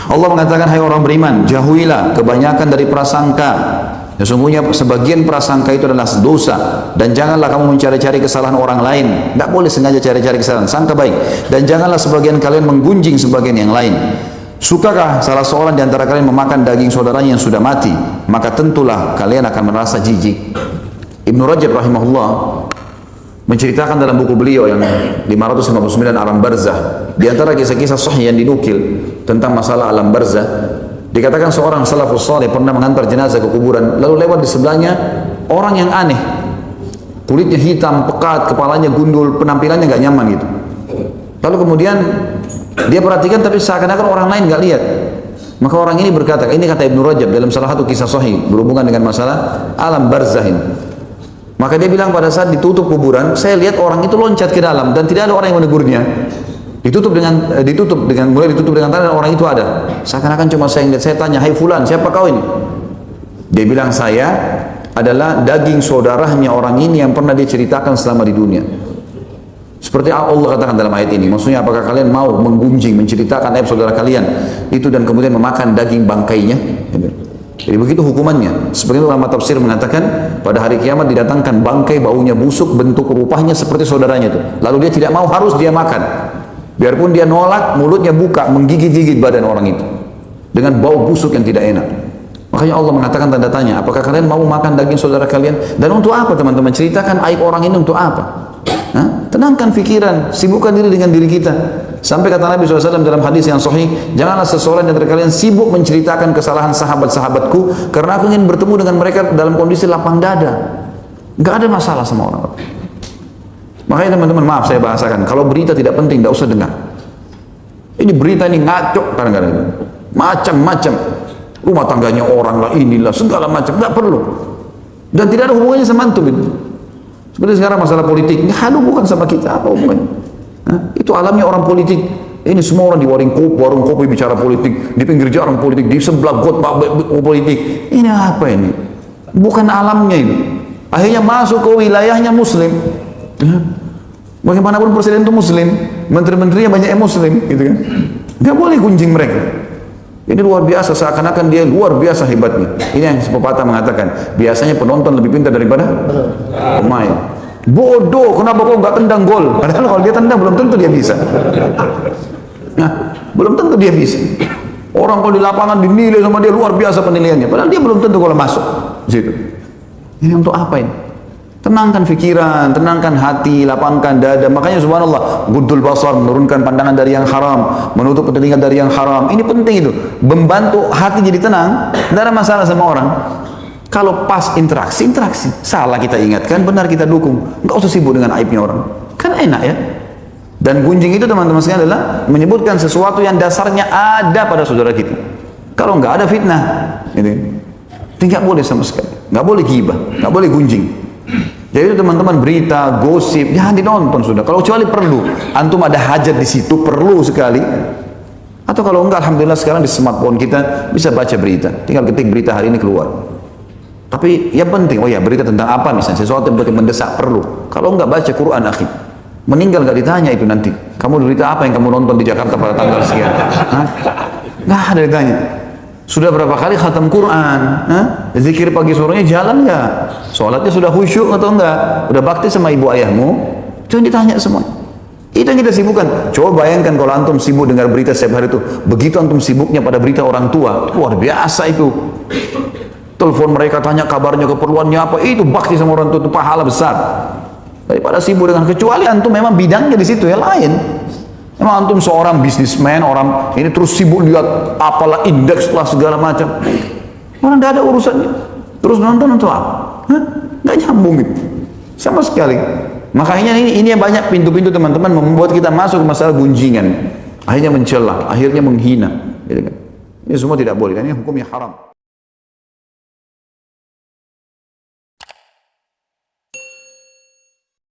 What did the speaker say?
Allah mengatakan, hai orang beriman, jauhilah kebanyakan dari prasangka. Sesungguhnya sebagian prasangka itu adalah dosa. Dan janganlah kamu mencari-cari kesalahan orang lain. Tidak boleh sengaja cari-cari kesalahan, sangka baik. Dan janganlah sebagian kalian menggunjing sebagian yang lain. Sukakah salah seorang di antara kalian memakan daging saudaranya yang sudah mati? Maka tentulah kalian akan merasa jijik. Ibnu Rajab rahimahullah menceritakan dalam buku beliau yang 559 Alam Barzah, di antara kisah-kisah sahih yang dinukil tentang masalah alam barzah, dikatakan seorang salafus saleh pernah mengantar jenazah ke kuburan, lalu lewat di sebelahnya orang yang aneh, kulitnya hitam, pekat, kepalanya gundul, penampilannya nggak nyaman gitu. Lalu kemudian dia perhatikan, tapi seakan-akan orang lain nggak lihat. Maka orang ini berkata, ini kata Ibnu Rajab dalam salah satu kisah sahih berhubungan dengan masalah alam barzah ini. Maka dia bilang, pada saat ditutup kuburan, saya lihat orang itu loncat ke dalam dan tidak ada orang yang menegurnya. Mulai ditutup dengan tangan, dan orang itu ada. Seakan-akan cuma saya lihat. Saya tanya, hai fulan, siapa kau ini? Dia bilang, saya adalah daging saudaranya orang ini yang pernah dia ceritakan selama di dunia. Seperti Allah katakan dalam ayat ini, maksudnya apakah kalian mau menggunjing, menceritakan aib saudara kalian itu dan kemudian memakan daging bangkainya? Jadi begitu hukumannya. Seperti itu ulama tafsir mengatakan, pada hari kiamat didatangkan bangkai, baunya busuk, bentuk rupanya seperti saudaranya itu. Lalu dia tidak mau, harus dia makan. Biarpun dia nolak, mulutnya buka, menggigit-gigit badan orang itu dengan bau busuk yang tidak enak. Makanya Allah mengatakan tanda tanya, apakah kalian mau makan daging saudara kalian? Dan untuk apa teman-teman? Ceritakan aib orang ini untuk apa? Tenangkan pikiran, sibukkan diri dengan diri kita. Sampai kata Nabi SAW dalam hadis yang sahih, janganlah seseorang dari kalian sibuk menceritakan kesalahan sahabat-sahabatku, karena aku ingin bertemu dengan mereka dalam kondisi lapang dada. Gak ada masalah sama orang. Makanya teman-teman, maaf saya bahasakan, kalau berita tidak penting, tidak usah dengar. Ini berita ini ngaco kadang-kadang, macam-macam, rumah tangganya orang lah, inilah segala macam, nggak perlu. Dan tidak ada hubungannya sama antum itu. Seperti sekarang masalah politik, nggak ada hubungan sama kita, apa hubungannya? Itu alamnya orang politik. Ini semua orang di warung kopi bicara politik, di pinggir jalan politik, di sebelah got politik. Ini apa ini? Bukan alamnya ini. Akhirnya masuk ke wilayahnya Muslim. Bagaimanapun presiden itu Muslim, menteri-menterinya banyak yang Muslim, gitu kan? Nggak boleh gunjing mereka. Ini luar biasa, seakan-akan dia luar biasa hebatnya. Ini yang pepatah mengatakan, biasanya penonton lebih pintar daripada pemain. Bodoh, kenapa kau nggak tendang gol? Padahal kalau dia tendang belum tentu dia bisa. Nah, belum tentu dia bisa. Orang kalau di lapangan dinilai sama dia luar biasa penilaiannya, padahal dia belum tentu kalau masuk situ. Ini untuk apa ini? Tenangkan pikiran, tenangkan hati, lapangkan dada. Makanya subhanallah, guddul basar, menurunkan pandangan dari yang haram, menutup telinga dari yang haram. Ini penting itu, membantu hati jadi tenang. Tidak ada masalah sama orang. Kalau pas interaksi, salah kita ingatkan, benar kita dukung. Nggak usah sibuk dengan aibnya orang, kan enak ya. Dan gunjing itu teman-teman sekalian adalah menyebutkan sesuatu yang dasarnya ada pada saudara kita. Kalau nggak ada fitnah, ini nggak boleh sama sekali. Nggak boleh ghibah, nggak boleh gunjing. Jadi itu teman-teman, berita, gosip, jangan dinonton sudah. Kalau kecuali perlu, antum ada hajat di situ, perlu sekali. Atau kalau enggak, alhamdulillah sekarang di smartphone kita bisa baca berita. Tinggal ketik berita hari ini keluar. Tapi yang penting, oh ya, berita tentang apa misalnya, sesuatu yang mendesak perlu. Kalau enggak, baca Quran akhi. Meninggal enggak ditanya itu nanti. Kamu berita apa yang kamu nonton di Jakarta pada tanggal sekian? Nggak ada ditanya. Sudah berapa kali khatam Quran? Zikir pagi sorenya jalan nggak? Sholatnya sudah khusyuk atau enggak? Udah bakti sama ibu ayahmu? Itu yang ditanya semua. Itu yang kita sibukkan. Coba bayangkan kalau antum sibuk dengar berita setiap hari itu. Begitu antum sibuknya pada berita orang tua, luar biasa itu. Telepon mereka, tanya kabarnya, keperluannya apa, itu bakti sama orang tua, itu pahala besar. Daripada sibuk dengan, kecuali antum memang bidangnya di situ ya lain. Memang antum seorang bisnismen, orang ini terus sibuk lihat apalah indeks lah segala macam. Orang tidak ada urusannya. Terus nonton untuk apa? Nggak nyambung itu. Sama sekali. Makanya ini yang banyak pintu-pintu teman-teman membuat kita masuk ke masalah gunjingan. Akhirnya mencela, akhirnya menghina. Ini semua tidak boleh. Dan ini hukumnya haram.